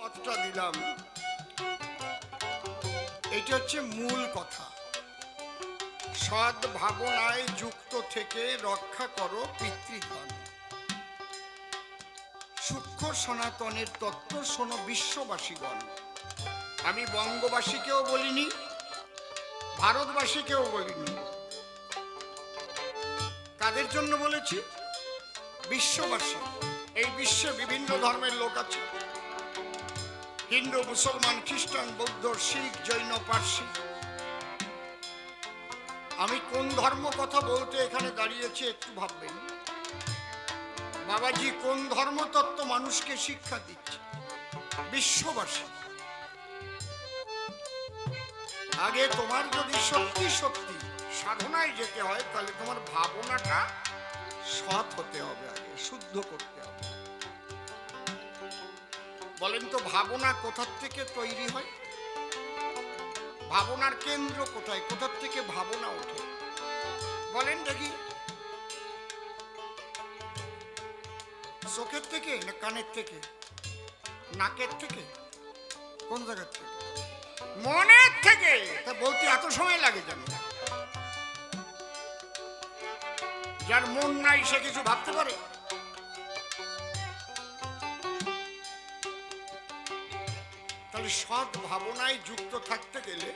কথাটা দিলাম, এটা হচ্ছে মূল কথা। সৎ ভাবনায় যুক্ত থেকে রক্ষা করো পিতৃধন। সূক্ষ্ম সনাতনের তত্ত্ব শোনো বিশ্ববাসীগণ। আমি বঙ্গবাসীকেও বলিনি, ভারতবাসীকেও বলিনি, কাদের জন্য বলেছি? বিশ্ববাসী। এই বিশ্বে বিভিন্ন ধর্মের লোক আছে, হিন্দু, মুসলমান, খ্রিস্টান, বৌদ্ধ, শিখ, জৈন, পার্সি। আমি কোন ধর্ম কথা বলতে এখানে দাঁড়িয়েছি একটু ভাববেন। বাবাজি কোন ধর্মতত্ত্ব মানুষকে শিক্ষা দিচ্ছে? বিশ্ববাসী। আগে তোমার যদি সত্যি সত্যি সাধনায় যেতে হয়, তাহলে তোমার ভাবনাটা সৎ হতে হবে, আগে শুদ্ধ করতে হবে। বলেন তো ভাবনা কোথার থেকে তৈরি হয়? ভাবনার কেন্দ্র কোথায়? কোথার থেকে ভাবনা ওঠে বলেন দেখি? চোখের থেকে না কানের থেকে, নাকের থেকে, কোন জায়গার থেকে? মনের থেকে। তা বলতে এত সময় লাগে কেন? যার মন নাই সে কিছু ভাবতে পারে? তাহলে সৎ ভাবনায় যুক্ত থাকতে গেলে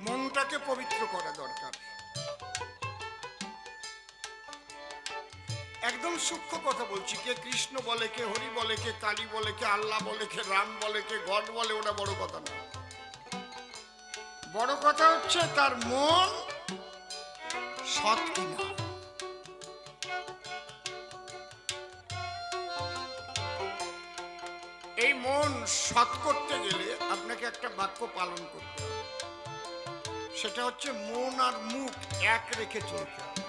মনটাকে পবিত্র করা দরকার। একদম সূক্ষ্ম কথা বলছি। কে কৃষ্ণ বলে, কে হরি বলে, কে কালী বলে, কে আল্লাহ বলে, কে রাম বলে, কে গড বলে, ওটা বড় কথা না। বড় কথা হচ্ছে তার মন সৎ কিনা। এই মন সৎ করতে গেলে আপনাকে একটা বাক্য পালন করতে হবে। সেটা হচ্ছে মন আর মুখ এক রেখে চলতে হবে।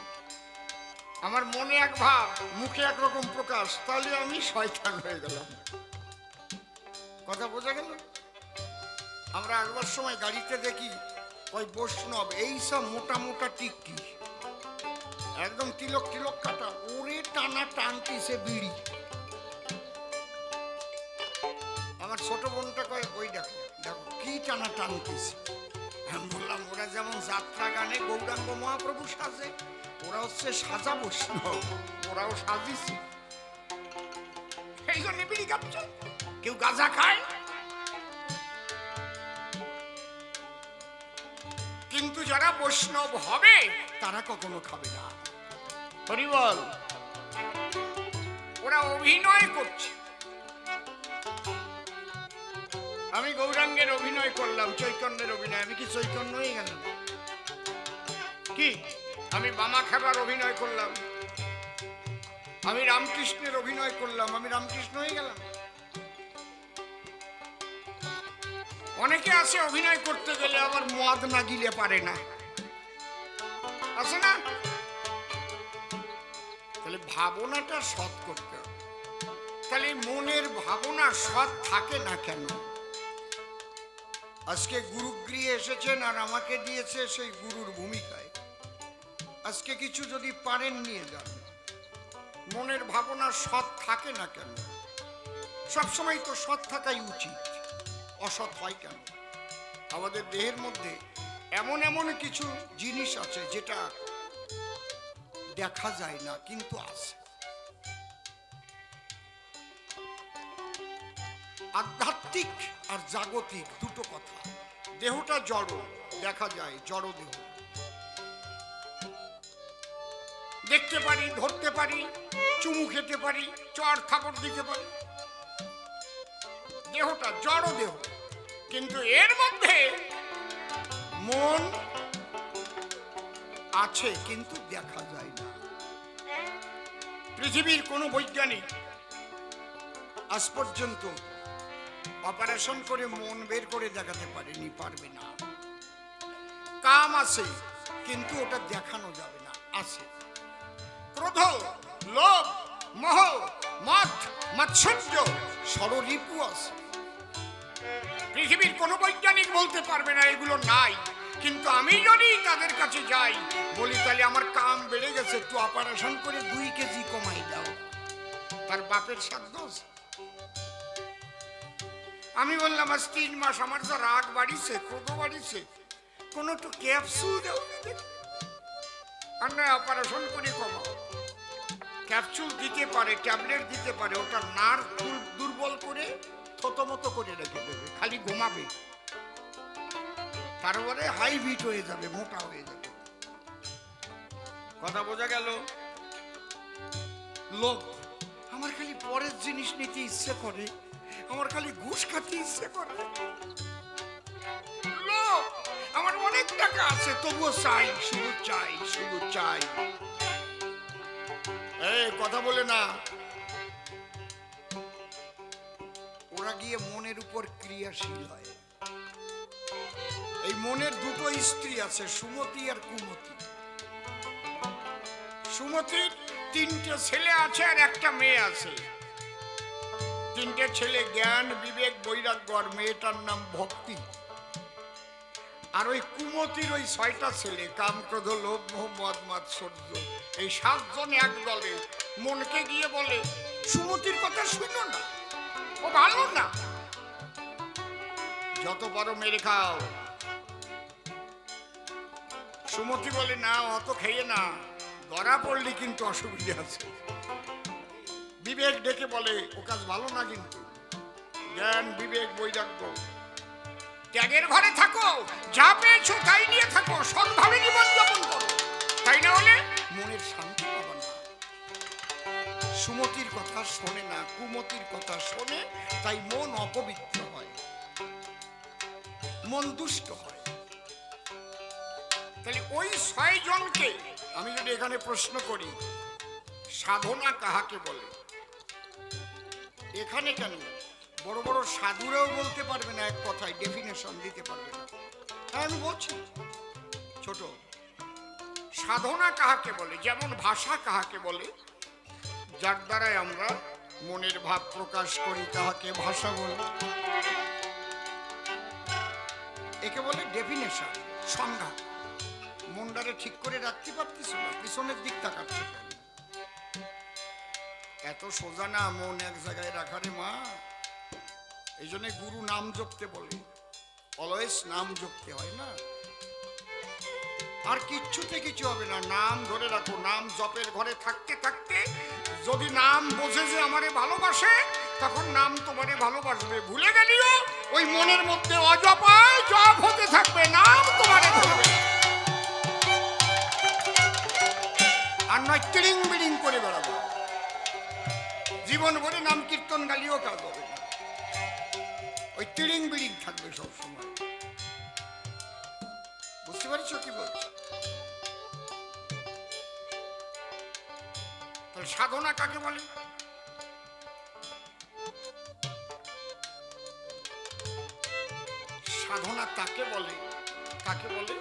আমার মনে এক ভাব, মুখে একরকম প্রকাশ, তাহলে আমি শয়তান হয়ে গেলাম। কথা বোঝা গেল? আমরা একবার সময় গাড়িতে দেখি ওই বৈষ্ণব এইসব মোটা মোটা টিক্কি, একদম তিলক তিলক কাটা, ওরে টানা টানতিছে বিড়ি। আমার ছোট বোনটা কয় ওই দেখো দেখো কি টানা টানতিছে। আমি বললাম ওরা যেমন যাত্রা গানে গৌরাঙ্গ মহাপ্রভু সাজে, ওরা হচ্ছে সাজা বৈষ্ণব, ওরাও সাজিছে। এই জন্য বিড়ি খাচ্ছে, কেউ গাঁজা খায়। কিন্তু যারা বৈষ্ণব হবে তারা কখনো খাবে না। হরি বল। ওরা অভিনয় করছে। আমি গৌরাঙ্গের অভিনয় করলাম, চৈতন্যের অভিনয়। আমি কি চৈতন্য হয়ে গেলাম? কি আমি বামা খাবার অভিনয় করলাম? আমি রামকৃষ্ণের অভিনয় করলাম, আমি রামকৃষ্ণ হয়ে গেলাম? অনেকে আছে অভিনয় করতে গেলে আবার মদ না গিলে পারে না, আছে না? তাহলে ভাবনাটা সৎ করতে হবে। তাহলে মনের ভাবনা সৎ থাকে না কেন? আজকে গুরুগৃহে এসেছেন আর আমাকে দিয়েছে সেই গুরুর ভূমিকায়। আজকে কিছু যদি পারেন নিয়ে যান। মনের ভাবনা সৎ থাকে না কেন? সবসময় তো সৎ থাকাই উচিত, অসৎ হয় কেন? আমাদের দেহের মধ্যে এমন এমন কিছু জিনিস আছে যেটা দেখা যায় না কিন্তু আছে। আধ্যাত্মিক আর জাগতিক দুটো কথা। দেহটা জড়, দেখা যায়, জড় দেহ দেখতে পারি, ধরতে পারি, চুমু খেতে পারি, চড় থাপড় দিতে পারি। দেহটা জড় দেহ, কিন্তু এর মধ্যে মন আছে কিন্তু দেখা যায় না। পৃথিবীর কোনো বৈজ্ঞানিক আজ পর্যন্ত অপারেশন করে মন বের করে দেখাতে পারেনি, পারবে না। কাম আছে কিন্তু ওটা দেখানো যাবে না, আছে। ক্রোধ, লোভ, মোহ, মদ, মাৎসর্য, ষড়রিপু আছে। পৃথিবীর কোনো বৈজ্ঞানিক বলতে পারবে না এগুলো নাই। কিন্তু আমি যদি তাদের কাছে যাই, বলি তাহলে আমার কাম বেড়ে গেছে, একটু অপারেশন করে 2 কেজি কমাই দাও, তার বাপের সাধ্য আছে? আমি বললাম আজ 3 মাস, আমার তো রাগ বাড়িছে, ক্রোধ বাড়িছে, কোনো তো ক্যাপসুল দাও, আর না অপারেশন করে কমাও। ক্যাপসুল দিতে পারে, ট্যাবলেট দিতে পারে, ওটা নার্ভ দুর্বল করে থতমতো করে রেখে দেবে, খালি ঘুমাবে, তারপরে হাই বিট হয়ে যাবে, মোটা হয়ে যাবে। কথা বোঝা গেল? লোভ, আমার খালি পরের জিনিস নিতে ইচ্ছে করে, আমার খালি ঘুষ খাতে ইচ্ছে করে। লোভ, আমার অনেক টাকা আছে তবুও চাই, শুধু চাই, শুধু চাই। এই কথা বলে না, ওরা গিয়ে মনের উপর ক্রিয়াশীল হয়। এই মনের দুটো স্ত্রী আছে, সুমতি আর কুমতি। সুমতির 3টে ছেলে আছে আর একটা মেয়ে আছে। 3টে ছেলে জ্ঞান, বিবেক, বৈরাগ্য, আর মেয়েটার নাম ভক্তি। আর ওই কুমতির ওই 6টা ছেলে, কাম, ক্রোধ, লোভ, মোহ, মদ, মাৎসর্য, এই 7 জন এক দলে মনকে গিয়ে বলে সুমতির কথা শুনো না, ও ভালো না, যত পারো মেরে খাও। সুমতি বলে না, অত খেয়ে না, ধরা পড়লি কিন্তু অসুবিধা আছে। বিবেক ডেকে বলে ও কাজ ভালো না, কিন্তু জ্ঞান, বিবেক, বৈরাগ্য, ত্যাগের ঘরে থাকো, যা পেয়েছো তাই নিয়ে থাকো, সৎভাবে জীবন যাপন করো, তাই না হলে মনের শান্তি পাবে না। সুমতির কথা শোনে না, কুমতির কথা শোনে, তাই মন অপবিত্র হয়, মন দুষ্ট হয়। তাহলে ওই 6 জনকে আমি যদি এখানে প্রশ্ন করি সাধনা কাহাকে বলে, এখানে কেন বড় বড় সাধুরাও বলতে পারবে না, এক কথায় ডেফিনেশন দিতে পারবে না। আমি বলছি ছোট, সাধনা কাহাকে বলে, যেমন ভাষা কাহাকে বলে, যার দ্বারাই আমরা মনের ভাব প্রকাশ করি তাহাকে ভাষা বলে। একে বলে ডেফিনেশন, সংজ্ঞা। মনটারে ঠিক করে রাখতে পারতিস না, পিছনের দিক তাকাচ্ছে কেন? এত সোজা না মন এক জায়গায় রাখারে মা। এই জন্য গুরু নাম জপতে বলে, অলওয়েজ নাম জপতে হয় না, আর কিচ্ছুতে কিছু হবে না, নাম ধরে রাখো। নাম জপের ঘরে থাকতে থাকতে যদি নাম বোঝে যে আমারে ভালোবাসে, তখন নাম তোমারে ভালোবাসবে। ভুলে গেলিও ওই মনের মধ্যে অজপায় জপ হতে থাকবে, নাম তোমারে ধরবে, আর নয় টিড়িং বিড়িং করে বেড়াবো। জীবন ভরে নাম কীর্তন গালিও কাজ হবে না, ওই টিড়িং বিড়িং থাকবে সবসময়। বুঝতে পারছো কি বলছো? তাহলে সাধনা কাকে বলে? সাধনা তাকে বলে, কাকে বলে,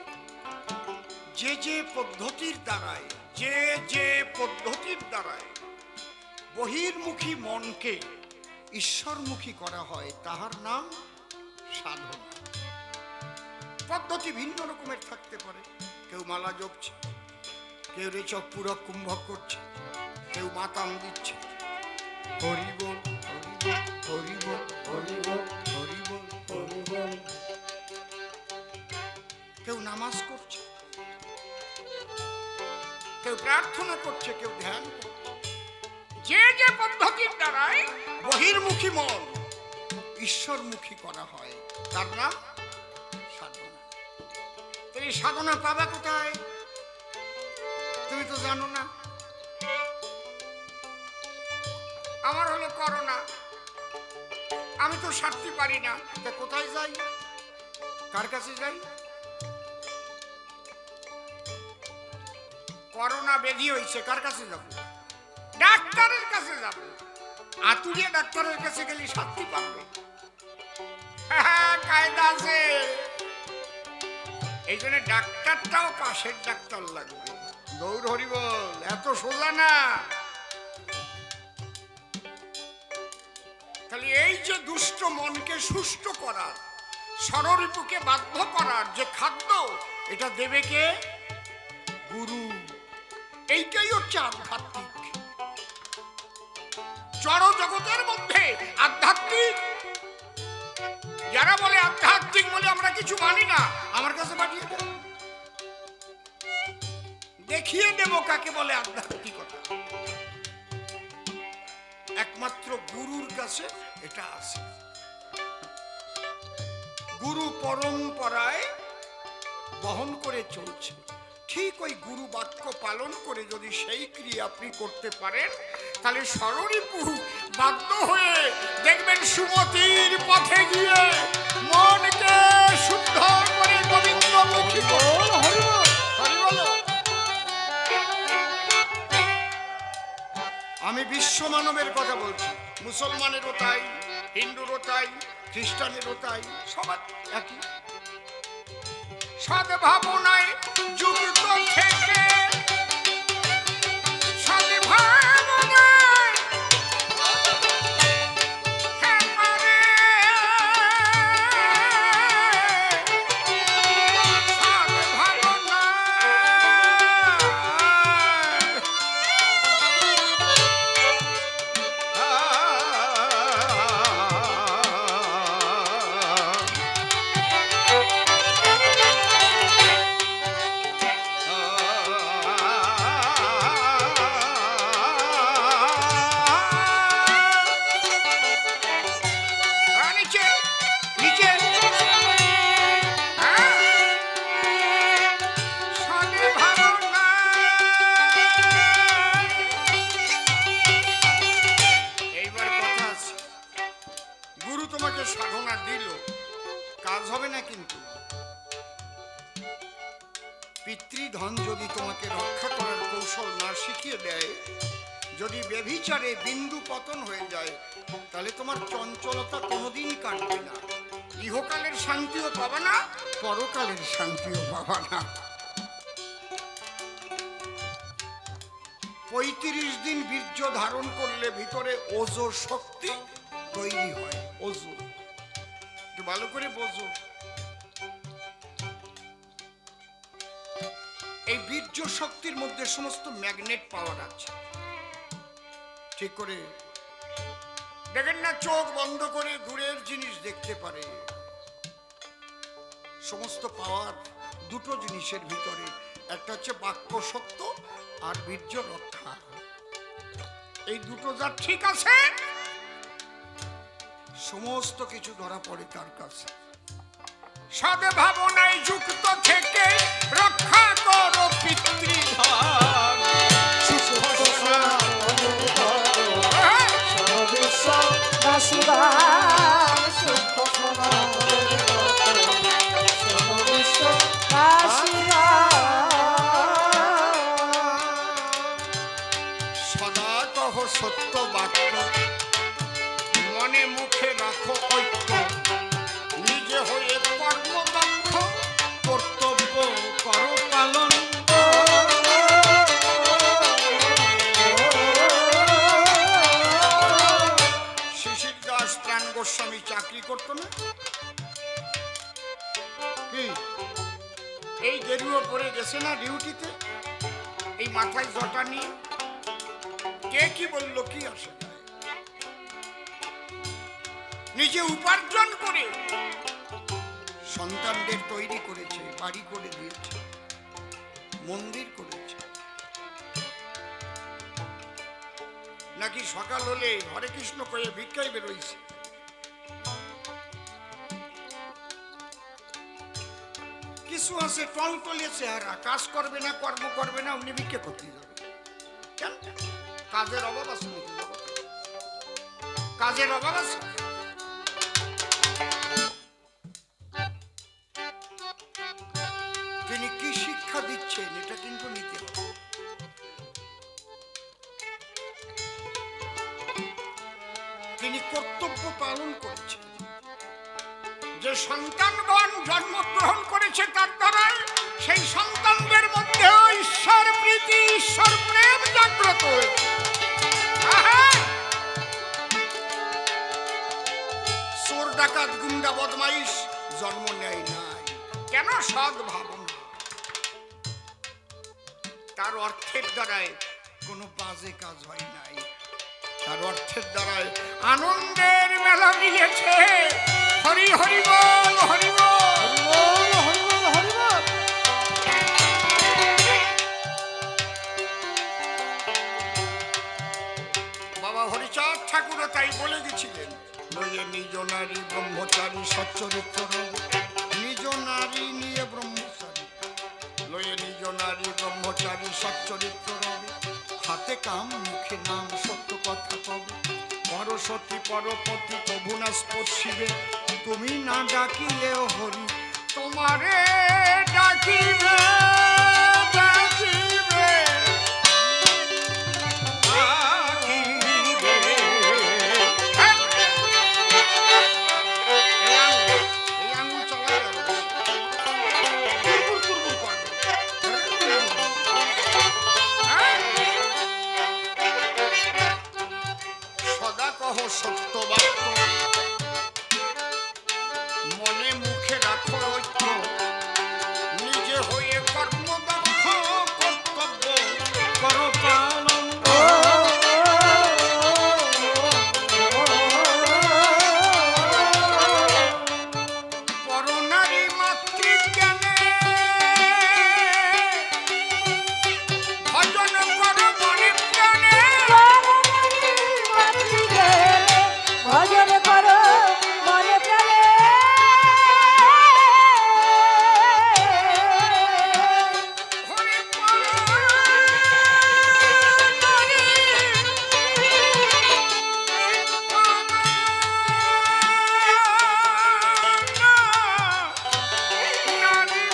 যে যে পদ্ধতির দ্বারায়, যে যে পদ্ধতির দ্বারায় বহির্মুখী মনকে ঈশ্বরমুখী করা হয়, তাহার নাম সাধনা। পদ্ধতি ভিন্ন রকমের থাকতে পারে। কেউ মালা জপছে, কেউ রেচক পুরক কুম্ভক করছে, কেউ মাতাম দিচ্ছে, হরিবল হরিবল হরিবল হরিবল হরিবল, কেউ নামাজ করছে, কেউ প্রার্থনা করছে, কেউ ধ্যান করছে। যে যে পদ্ধতির দ্বারাই বহির্মুখী মন ঈশ্বরমুখী করা হয়, তার নাম সাধনা। তাই সাধনা পাবা কোথায়? তুমি তো জানো না। আমার হলো করোনা, আমি তো সারতে পারি না, তা কোথায় যাই? কার কাছে যাই? করোনা ব্যাধি হয়েছে, কার কাছে যাব? ডাক্তারের কাছে যাব। আতুরিয়া ডাক্তারের কাছে গেলে শান্তি পাবে, কায়দা আছে। এই জন্য ডাক্তারটাও পাশের ডাক্তার লাগবে। গৌর হরিবল, এত সোজা না। তাহলে এই যে দুষ্ট মনকে সুষ্ট করার, ষড়রিপুকে বাধ্য করার যে খাদ্য, এটা দেবে কে? গুরু। এইটাই হচ্ছে আধ্যাত্মিক। জড় জগতের মধ্যে আধ্যাত্মিক যারা বলে আধ্যাত্মিক বলে আমরা কিছু মানি না, আমার কাছে পাঠিয়ে দেব, দেখিয়ে দেব কাকে বলে আধ্যাত্মিকতা। একমাত্র গুরুর কাছে এটা আছে। গুরু পরম্পরায় বহন করে চলছে। ঠিক ওই গুরু বাক্য পালন করে যদি সেই ক্রিয়া আপনি করতে পারেন, তাহলে ষড়রিপু বাধ্য হয়ে দেখবেন সুমতির পথে গিয়ে মনকে শুদ্ধ করে গোবিন্দমুখী। আমি বিশ্ব মানবের কথা বলছি, মুসলমানেরও তাই, হিন্দুরও তাই, খ্রিস্টানেরও তাই, সবার একই। সদ্ভাবনায় যুক্ত থেকে, সদ্ভাবনায় হেপারে, সাধনা দিল, কাজ হবে না। কিন্তু পিতৃধন যদি তোমাকে রক্ষা করার কৌশল না শিখিয়ে দেয়, যদি ব্যভিচারে বিন্দু পতন হয়ে যায়, তাহলে তোমার চঞ্চলতা কোনোদিন কাটবে না। ইহকালের শান্তিও পাবা না, পরকালের শান্তিও পাবা না। ৩৫ দিন বীর্য ধারণ করলে ভিতরে ওজো শক্তি তৈরি হয়। ওজো একটু ভালো করে বোঝো। এই বীর্য শক্তির মধ্যে সমস্ত ম্যাগনেট পাওয়ার আছে। ঠিক করে দেখেন না, চোখ বন্ধ করে দূরের জিনিস দেখতে পারে। সমস্ত পাওয়ার দুটো জিনিসের ভিতরে, একটা হচ্ছে বাক্য সত্য আর বীর্য রক্ষা। এই দুটো যা ঠিক আছে, সমস্ত কিছু ধরা পড়ে তার কাছে। সদ্ভাবনায় যুক্ত থেকে রক্ষা করো পিতৃধন। সদা কহ সত্য বাক্য, মনে মুখে রাখো ঐক্য, নিজে হয়ে কর্মদক্ষ, কর্তব্য করো পালন। শিশির দাস প্রাণ গোস্বামী চাকরি করতো না কি? এই গেরুয়া পরে গেছে না ডিউটিতে, এই মাথায় জটা নিয়ে। কে কি বললো কি আসে, নিজে উপার্জন করে সন্তানদের তৈরি করেছে, বাড়ি করে দিয়েছে, মন্দির করেছে। নাকি সকাল হলে হরে কৃষ্ণ কয়ে ভিক্ষায় বেরোইছে। কিছু আছে টলটলে চেহারা, কাজ করবে না, কর্ম করবে না, অমনি ভিক্ষা করতে যাবে। কেন? কাজের অভাব আছে নাকি? কাজের অভাব আছে। তিনি কি শিক্ষা দিচ্ছেন এটা কিন্তু নিতে হবে। তিনি কর্তব্য পালন করেছেন। যে সন্তানগণ জন্মগ্রহণ করেছে তার দ্বারা সেই সন্তানদের মধ্যে ঈশ্বর প্রীতি, ঈশ্বর প্রেম জাগ্রত হয়েছে। চোর ডাকাত গুন্ডা বদমাইশ জন্ম নেয় নাই। কেন? সদ্ভাবনা। তার অর্থের দ্বারায় কোনো বাজে কাজ হয় নাই, তার অর্থের দ্বারায় আনন্দের মেলা মিলেছে। হরি হরি বল। লয়ে নিজ নারী ব্রহ্মচারী সচ্চরিত্র রবে। নিজ নারী নিয়ে ব্রহ্মচারী লয়ে নিজ নারী ব্রহ্মচারী সচ্চরিত্র রবে। হাতে কাম মুখে নাম সত্য কথা কবে। পরসতী পরপতি কভু না স্পর্শিবে। তুমি না ডাকিলেও হরি তোমারে ডাকিবে ডাকিবে ডাকিবে। এই আঙুল চলা গেল কুরকুর করবে। সদা কহ সত্য বাক্য মনে মুখে রাখো ঐক্য। নিজে হয়ে কর্মদক্ষ কর্তব্য করো পালন। পরনারী মাতৃজ্ঞানে ভজন করো মনে প্রাণে। ভজন করো মনে প্রাণে। হরে পরনারী নারী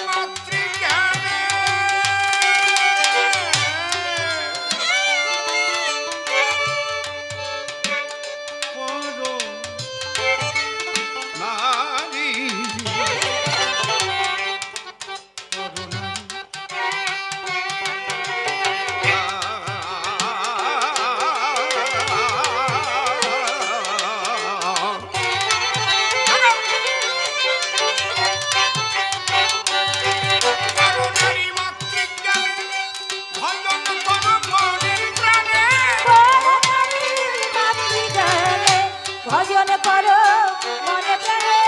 মাতৃজ্ঞানে ভজন করো মনে প্রাণে।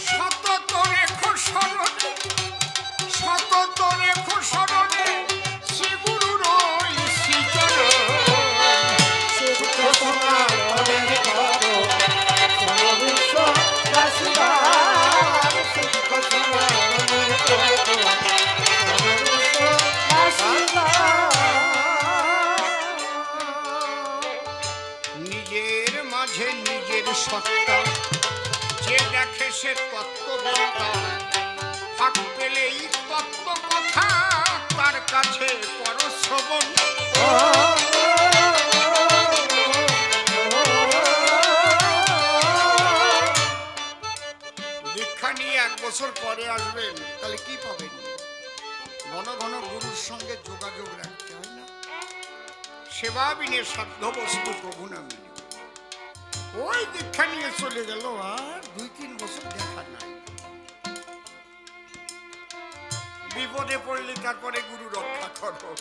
সতত রেখো স্মরণে সতত রেখো স্মরণে শ্রী গুরুর ওই শ্রীচরণ। নিজের মাঝে নিজের সত্তা যে দেখে সে তত্ত্ববেত্তা। ফাঁক পেলেই তত্ত্ব কথা তার কাছে পরশ্রবণ। দীক্ষা নিয়ে 1 বছর পরে আসবেন তাহলে কি পাবেন? ঘন ঘন গুরুর সঙ্গে যোগাযোগ রাখতে হয় না? সেবা বিনে সাধ্য বস্তু প্রভু না মিলে। ওই দীক্ষা নিয়ে চলে গেল আর 2-3 বছর দেখা নাই। বিপদে পড়লে তারপরে গুরু রক্ষা করো।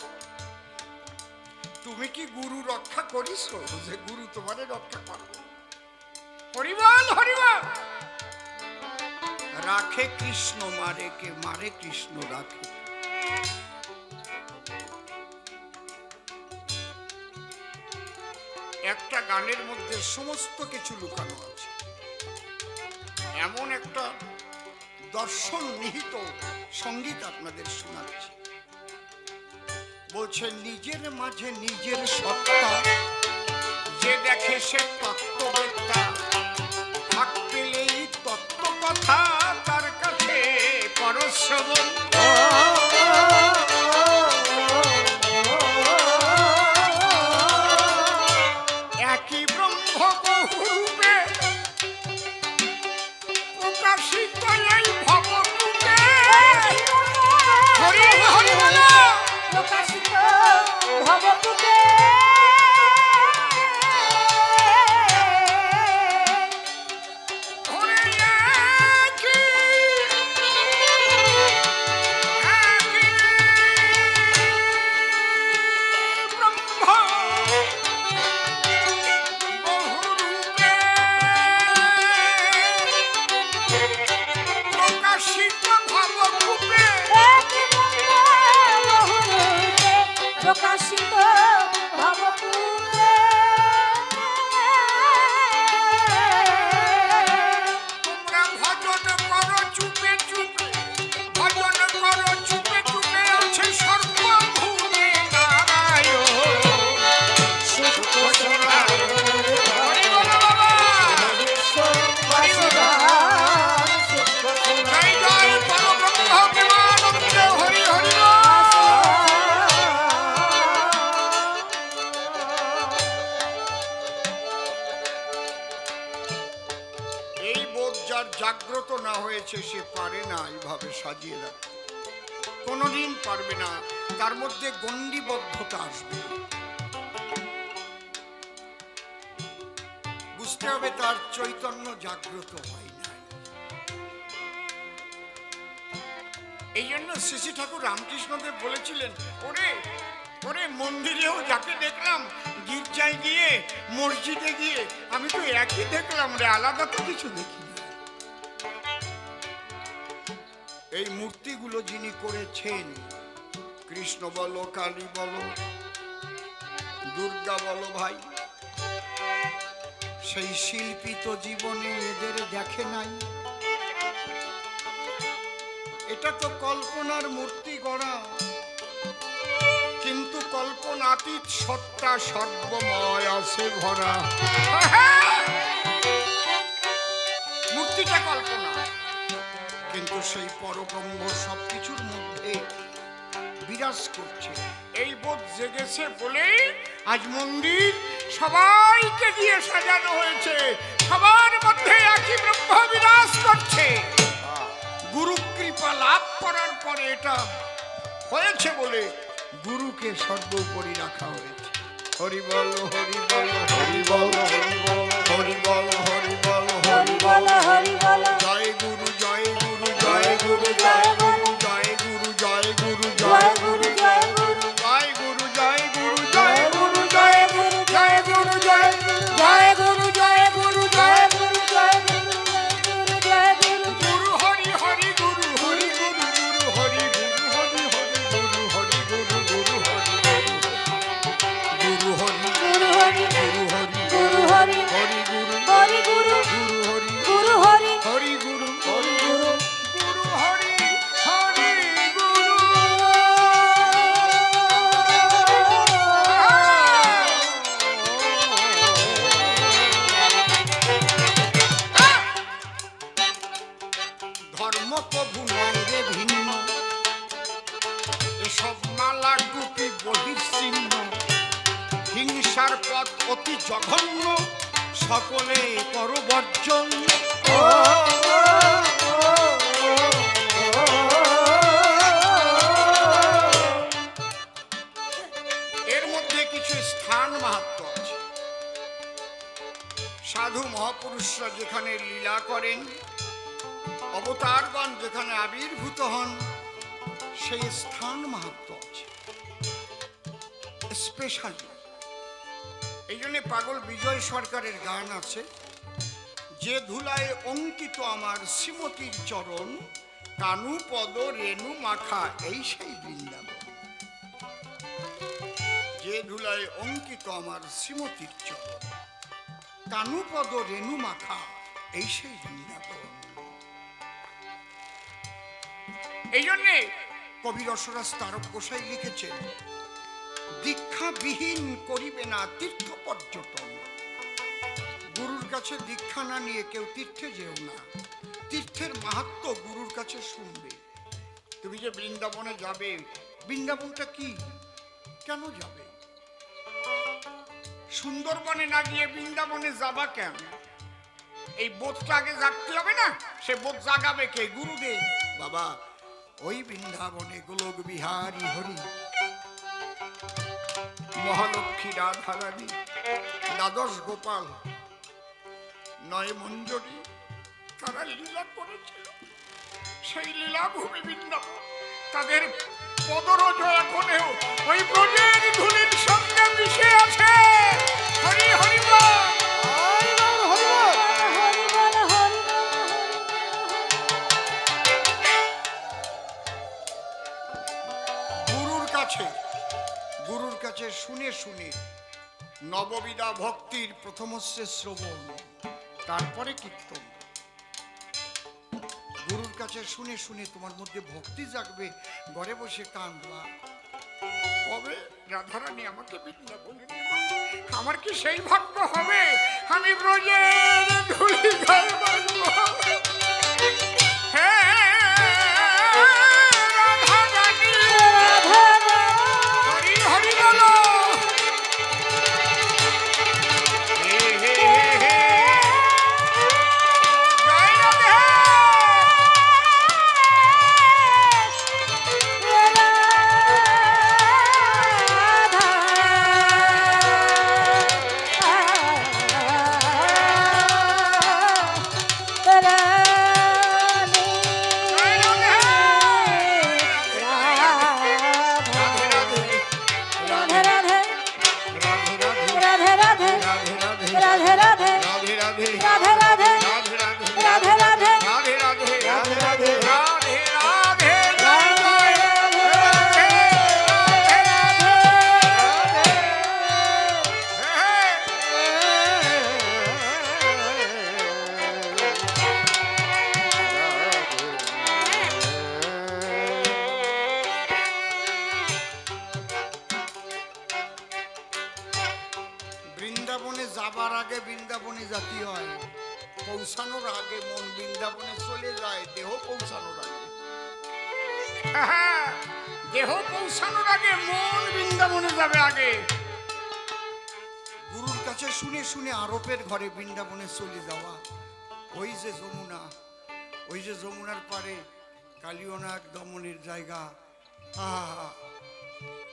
তুমি কি গুরু রক্ষা করিস যে গুরু তোমারে রক্ষা করো? হরিবল হরিবল। রাখে কৃষ্ণ মারে কে মারে কৃষ্ণ রাখে। একটা গানের মধ্যে সমস্ত কিছু লুকানো আছে। এমন একটা দর্শন নিহিত সঙ্গীত আপনাদের শোনাচ্ছি। বলছে নিজের মাঝে নিজের সত্তা যে দেখে সে তত্ত্ববেত্তা। ফাঁক পেলেই তত্ত্ব কথা তার কাছে পরশ্রবণ। একই ব্রহ্ম বহুরূপে প্রকাশিত এই ভবরূপে। হরি হরি বলো। প্রকাশিত ভবরূপে। হরে একই যার জাগ্রত না হয়েছে সে পারে না এইভাবে সাজিয়ে রাখতে, কোনোদিন পারবে না। তার মধ্যে গণ্ডিবদ্ধতা আসবে। বুঝতে হবে তার চৈতন্য জাগ্রত হয় না। এই জন্য শ্রী ঠাকুর রামকৃষ্ণদেব বলেছিলেন, ওরে ওরে মন্দিরেও যাকে দেখলাম, গির্জায় গিয়ে, মসজিদে গিয়ে, আমি তো একই দেখলাম রে, আলাদা তো কিছু দেখি না। এই মূর্তিগুলো যিনি করেছেন, কৃষ্ণ বলো, কালী বলো, দুর্গা বলো ভাই, সেই শিল্পী তো জীবনে এদের দেখে নাই। এটা তো কল্পনার মূর্তি গড়া, কিন্তু কল্পনাতীত সত্তা সর্বময় আছে ভরা। মূর্তিটা কল্পনা, কিন্তু সেই পরব্রহ্ম সবকিছুর মধ্যে বিরাজ করছে। এই বোধ জেগেছে বলেই আজ মন্দির সবাইকে দিয়ে সাজানো হয়েছে, সবার মধ্যে একই ব্রহ্ম বিরাজ করছে। গুরু কৃপা লাভ করার পরে এটা হয়েছে বলে গুরুকে সর্বোপরি রাখা হয়েছে। হরি বল, হরি বল, হরি বল, হরি বল, হরি বল, হরি বল, হরি বল, হরি বল। জয় গুরু, জয় গুরু, জয় গুরু, জয় গুরু, জয় গুরু, জয় গুরু, জয় গুরু, জয় গুরু, জয় গুরু, জয় গুরু, জয় গুরু, জয় গুরু, জয় গুরু, জয় গুরু, জয় গুরু, জয় গুরু, জয় গুরু, জয় গুরু, জয় গুরু, গুরু হরি হরি, গুরু হরি, গুরু গুরু হরি, গুরু হরি হরি, গুরু হরি, গুরু গুরু হরি, গুরু হরি, গুরু হরি, গুরু হরি, গুরু হরি, হরি গুরু, হরি গুরু, গুরু হরি, গুরু হরি, হরি গুরু, হরি গুরু, গুরু হরি, হরি গুরু। ধর্ম প্রভু নঙ্গে ভিন্ন, এসব মালা টুপি বহির্চিহ্ন, হিংসার পথ অতি জঘন্য, সকলে করবর্জন। এর মধ্যে কিছু স্থান মাহাত্ম্য আছে। সাধু মহাপুরুষরা যেখানে লীলা করেন, অবতারগণ যেখানে আবির্ভূত হন, সেই স্থান মাহাত্ম্য আছে স্পেশাল। এই জন্য পাগল বিজয় সরকারের গান আছে, যে ধুলায় অঙ্কিত আমার শ্রীমতীর চরণ, কানু পদ রেণু মাখা, এই সেই বৃন্দাবন। যে ধুলায় অঙ্কিত আমার শ্রীমতীর চরণ, কানু পদ রেণু মাখা, এই সেই বৃন্দাবন। এই জন্যে কবি রসরাজ তারক গোসাই লিখেছেন, দীক্ষাবিহীন করিবে না তীর্থ পর্যটন। গুরুর কাছে দীক্ষা না নিয়ে কেউ তীর্থে যেও না। তীর্থের মাহাত্ম্য গুরুর কাছে শুনবে। তুমি যে বৃন্দাবনে যাবে, বৃন্দাবনটা কি, কেন যাবে? সুন্দরবনে না গিয়ে বৃন্দাবনে যাবা কেন? এই বোধটা আগে জাগতে হবে না? সে বোধ জাগাবে কে? গুরুদেব। বাবা, ওই বৃন্দাবনে গোলক বিহারী হরি, মহালক্ষ্মী রাধারানী, দ্বাদশ গোপাল, নয় মঞ্জরি, তারা লীলা করেছিল। সেই লীলা ভূমি বৃন্দাবন। তাদের পদরজ এখনো ওই ব্রজের ধুলির সঙ্গে মিশে আছে। হরি হরি বল, হরি বল, হরি বল, হরি বল, হরি বল। গুরুর কাছে শুনে শুনে নববিধা ভক্তির প্রথম হচ্ছে শ্রবণ, তারপরে কীর্তন। গুরুর কাছে শুনে শুনে তোমার মধ্যে ভক্তি জাগবে, ঘরে বসে কাঁদবা, কবে রাধারানী আমাকে বৃন্দাবনে নেবে? আমার কি সেই ভাগ্য হবে? আমি ব্রজের ধুলি গায়ে বাজবো। জয় রাধে। বৃন্দাবনে যাবার আগে বৃন্দাবনে জাতি হয়, পৌঁছানোর আগে মন বৃন্দাবনে চলে যায়, দেহ পৌঁছানোর আগে। দেহ পৌঁছানোর আগে মন বৃন্দাবনে যাবে আগে। গুরুর কাছে শুনে শুনে আরোপের ঘরে বৃন্দাবনে চলে যাওয়া। ওই যে যমুনা, ওই যে যমুনার পারে কালিয়নাগ দমনের জায়গা,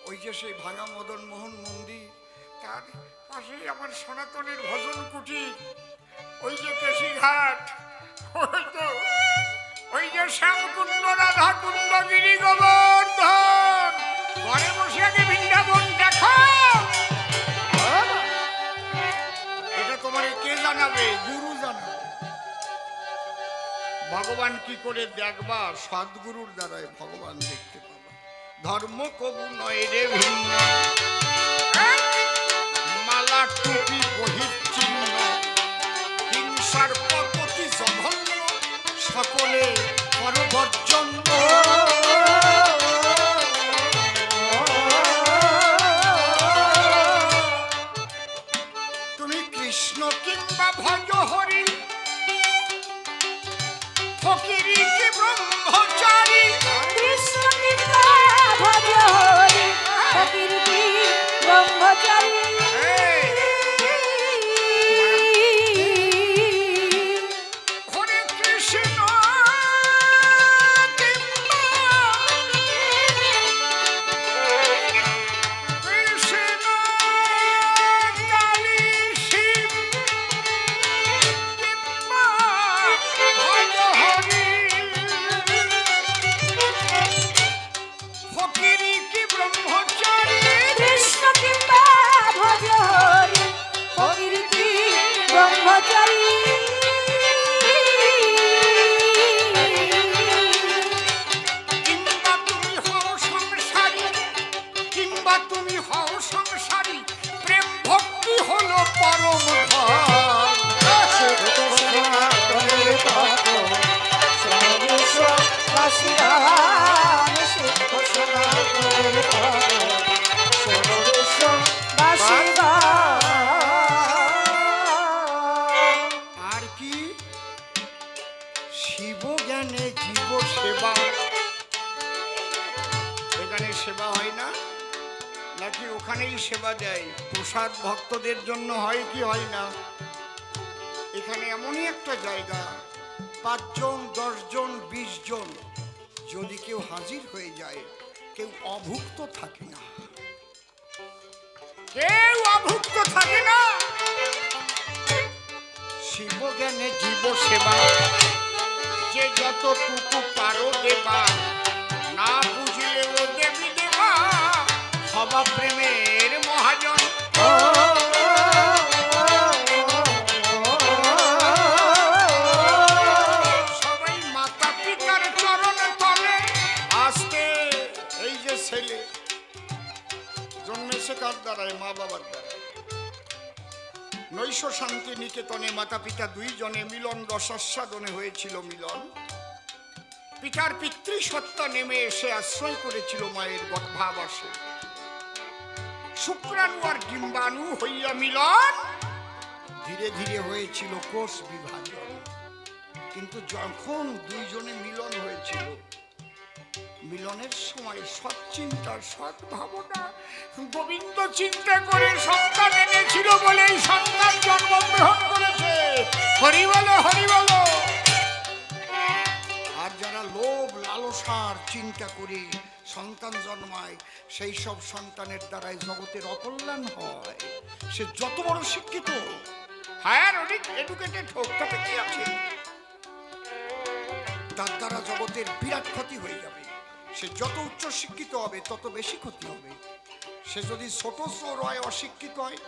ওই যে সেই ভাঙা মদন মোহন মন্দির, তার পাশে আমার সনাতনের ভজন কুটির, ওই যে কেশিঘাট, ওই তো ওই যে শ্যামকুণ্ড, রাধা কুণ্ড, গিরি গোবর্ধন, ঘরে বসে আগে বৃন্দাবন দেখো। এটা তোমার কে জানাবে? গুরু জানাবে। ভগবান কি করে দেখবা? সদ্গুরুর দ্বারাই ভগবান দেখতে পাবা। ধর্ম কবু নয় রে ভিন্ন, মালা টুপি বহির্চিহ্ন, হিংসার পদ্ধতি জঘন্য, সকলে পরবর্জন। তুমি কৃষ্ণ কিংবা ভজ হরি, ফকিরি কি ব্রহ্মচারী, কৃষ্ণ কিংবা ভজ হরি, ফকির কি ব্রহ্মচারী। হরে কৃষ্ণ কিংবা কৃষ্ণ কালী শিব কিংবা ভজ হরি, ফকিরি কি ব্রহ্মচারী। কৃষ্ণ কিংবা ভজ হরি, ফকির কি ব্রহ্মচারী। কিংবা তুমি হও সংসারী, কিংবা তুমি হও সংসারী, প্রেম ভক্তি হলো পরম ধন। আর কি? শিব জ্ঞানে জীব সেবা। এখানে সেবা হয় না নাকি ওখানেই সেবা দেয়? প্রসাদ ভক্তদের জন্য হয় কি হয় না? এখানে এমনই একটা জায়গা, 5 জন 10 জন 20 জন যদি কেউ হাজির হয়ে যায়, কেউ অভুক্ত থাকে না, কেউ অভুক্ত থাকে না। শিব জ্ঞানে জীব সেবা, যে যতটুকু পারো দেবা, না বুঝলেও দেবী দেবা, সবা প্রেমের মহাজন। সবাই মাতা পিতার চরণ তলে আসতে। এই যে ছেলে জন্মেছে কার দ্বারায়? মা বাবার দ্বারা। নৈশ শান্তি নিকেতনে মাতা পিতা 2 জনে মিলন রসাস্বাদনে হয়েছিল মিলন। পিতার পিতৃসত্তা নেমে এসে আশ্রয় করেছিল মায়ের গর্ভাবাসে। শুক্রাণু আর ডিম্বাণু হইয়া মিলন, ধীরে ধীরে হয়েছিল কোষ বিভাজন। কিন্তু যখন 2 জনে মিলন হয়েছিল, মিলনের সময় সৎ চিন্তা, সৎ ভাবনা, গোবিন্দ চিন্তা করে সন্তান এনেছিল বলেই সন্তান জন্মগ্রহণ করেছে। হরি বলো, হরি বলো। আর যারা লোভ লালসার চিন্তা করে সন্তান জন্মায়, সেই সব সন্তানের দ্বারাই জগতের অকল্যাণ হয়। সে যত বড় শিক্ষিত, হায়ার অনেক এডুকেটেড হোক, তাতে কি আছে? তার দ্বারা জগতের বিরাট ক্ষতি হয়ে যাবে। সে যত উচ্চ শিক্ষিত হবে তত বেশি ক্ষতি হবে। সে যদি ছোট চোর হয়, অশিক্ষিত হয়,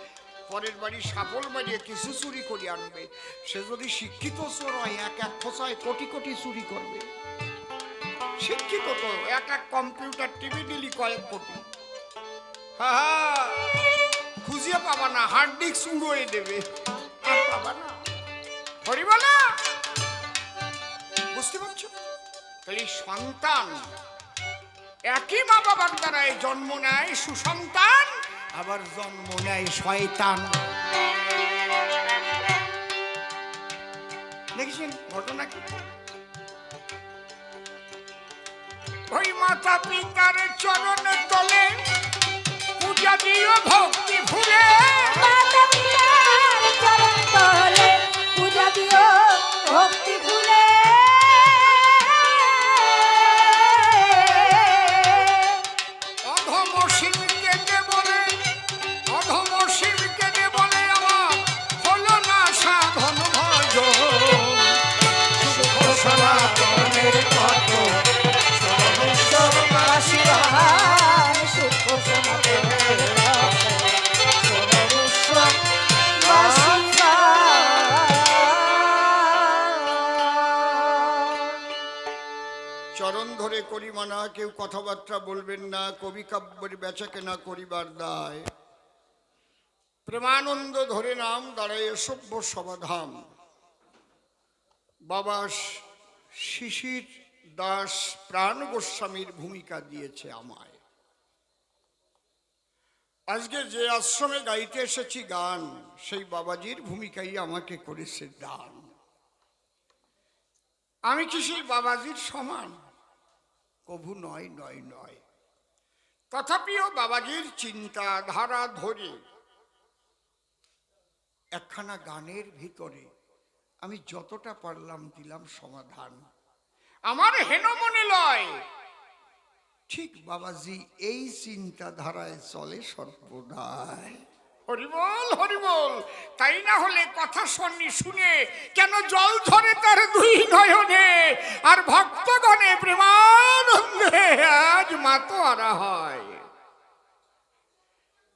পরের বাড়ি সাফল বাড়িয়ে কিছু চুরি করে আনবে। সে যদি শিক্ষিত চোর হয়, এক এক খোঁচায় কোটি কোটি চুরি করবে। শিক্ষিত তো এক এক কম্পিউটার টিভি দিলি কয়েক কোটি, খুঁজিয়ে পাবা না, হার্ড ডিস্ক উড়িয়ে দেবে, আর পাবা না। হরি বলা, বুঝতে পারছো? তাহলে সন্তান একই মা বাবার দ্বারাই জন্ম নেয় সুসন্তান, আবার জন্ম নেয় শয়তান। দেখছেন ঘটনা কি? ওই মাতা পিতার চরণ তলে পূজা দিও ভক্তি ভুলে, মাতা পিতার চরণ তলে পূজা দিও ভক্তি ভুলে। অধম শিবকে দে বলে, অধম শিবকে দে বলে আমার হলো না সাধন ভজন। সুখ সনাতনের কত চরণ ধরে করি মানা, কেউ কথাবার্তা বলবেন না, কবি কাব্যের বেচা কেনা করিবার দায়। প্রেমানন্দ ধরে নাম দাঁড়ায় সভ্য সমাধান। বাবা শিশির দাস প্রাণ গোস্বামীর ভূমিকা দিয়েছে আমায়। আজকে যে আশ্রমে গাইতে এসেছি গান, সেই বাবাজির ভূমিকাই আমাকে করেছে দান। আমি কি সেই বাবাজির সমান? কভু নয়, নয়, নয়। তথাপিও বাবাজির চিন্তাধারা ধরে একখানা গানের ভিতরে আমি যতটা পারলাম দিলাম সমাধান। আমার হেন মনে লয়, ঠিক বাবাজি এই চিন্তাধারায় চলে সর্বদাই। হরিবল হরিবল। তাই না হলে কথা শুনে কেন জল ধরে তার দুই নয়নে, আর ভক্তগণে প্রেমানন্দে আজ মাতোয়ারা হয়।